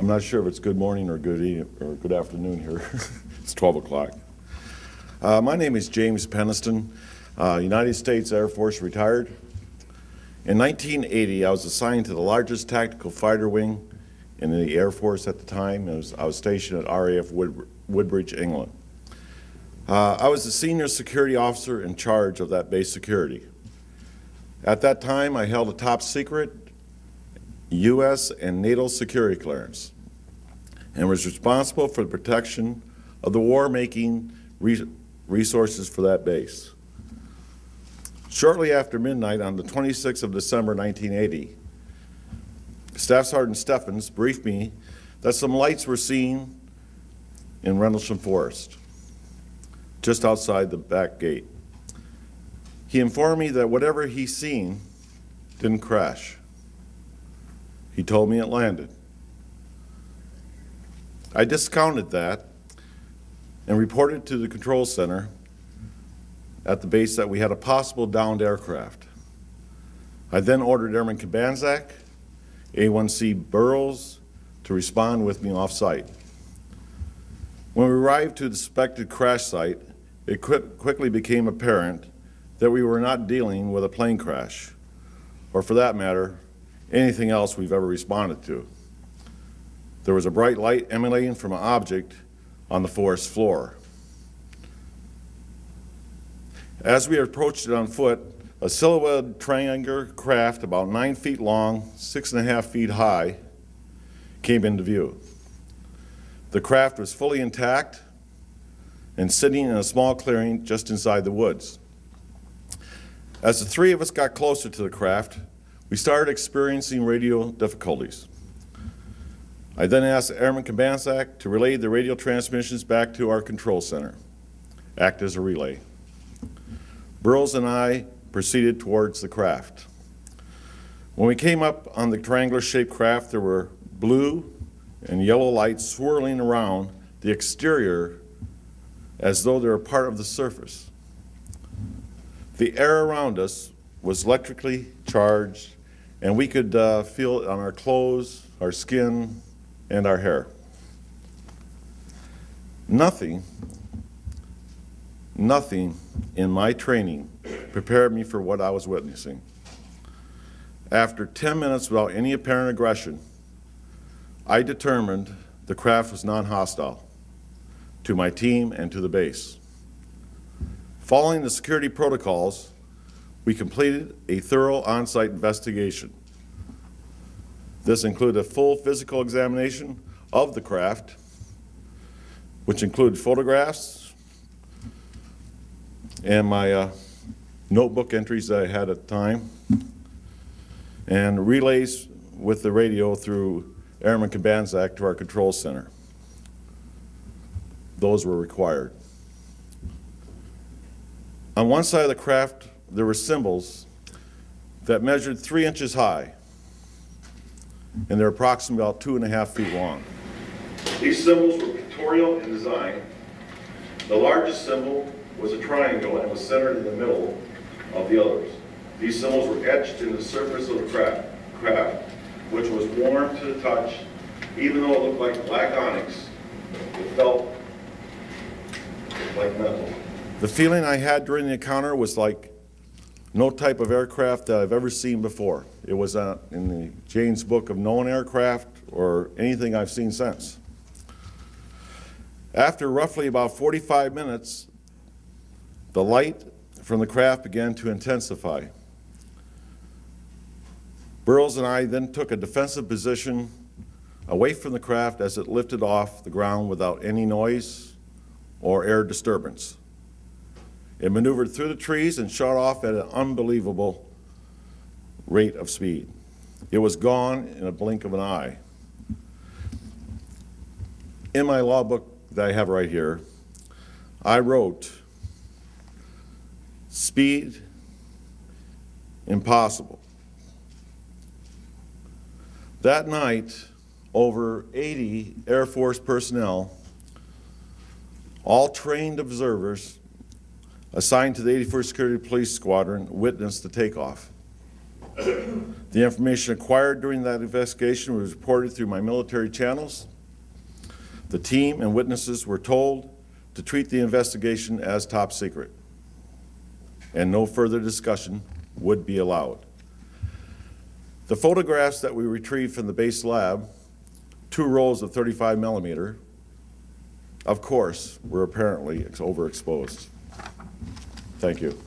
I'm not sure if it's good morning or good evening or good afternoon here. It's 12 o'clock. My name is James Penniston, United States Air Force retired. In 1980, I was assigned to the largest tactical fighter wing in the Air Force at the time. I was stationed at RAF Woodbridge, England. I was the senior security officer in charge of that base security. At that time, I held a top secret U.S. and NATO security clearance and was responsible for the protection of the war-making resources for that base. Shortly after midnight on the 26th of December 1980, Staff Sergeant Stephens briefed me that some lights were seen in Rendlesham Forest, just outside the back gate. He informed me that whatever he seen didn't crash. He told me it landed. I discounted that and reported to the control center at the base that we had a possible downed aircraft. I then ordered Airman Kabanzak, A1C Burroughs to respond with me off-site. When we arrived to the suspected crash site, it quickly became apparent that we were not dealing with a plane crash, or for that matter, anything else we've ever responded to. There was a bright light emanating from an object on the forest floor. As we approached it on foot, a silhouetted triangular craft about 9 feet long, 6.5 feet high, came into view. The craft was fully intact and sitting in a small clearing just inside the woods. As the three of us got closer to the craft, we started experiencing radio difficulties. I then asked Airman Kabanzak to relay the radio transmissions back to our control center, act as a relay. Burroughs and I proceeded towards the craft. When we came up on the triangular-shaped craft, there were blue and yellow lights swirling around the exterior as though they were part of the surface. The air around us was electrically charged, and we could feel it on our clothes, our skin, and our hair. Nothing in my training prepared me for what I was witnessing. After 10 minutes without any apparent aggression, I determined the craft was non-hostile to my team and to the base. Following the security protocols, we completed a thorough on-site investigation. This included a full physical examination of the craft, which included photographs and my notebook entries that I had at the time, and relays with the radio through Airman Kabanzak to our control center. Those were required. On one side of the craft, there were symbols that measured 3 inches high, and they're approximately about 2.5 feet long. These symbols were pictorial in design. The largest symbol was a triangle and was centered in the middle of the others. These symbols were etched into the surface of the craft, which was warm to the touch. Even though it looked like black onyx, it felt like metal. The feeling I had during the encounter was like no type of aircraft that I've ever seen before. It was in the Jane's book of known aircraft or anything I've seen since. After roughly about 45 minutes, the light from the craft began to intensify. Burroughs and I then took a defensive position away from the craft as it lifted off the ground without any noise or air disturbance. It maneuvered through the trees and shot off at an unbelievable rate of speed. It was gone in a blink of an eye. In my law book that I have right here, I wrote, "Speed, impossible." That night, over 80 Air Force personnel, all trained observers, assigned to the 81st Security Police Squadron, witnessed the takeoff. The information acquired during that investigation was reported through my military channels. The team and witnesses were told to treat the investigation as top secret, and no further discussion would be allowed. The photographs that we retrieved from the base lab, 2 rolls of 35mm, of course, were apparently overexposed. Thank you.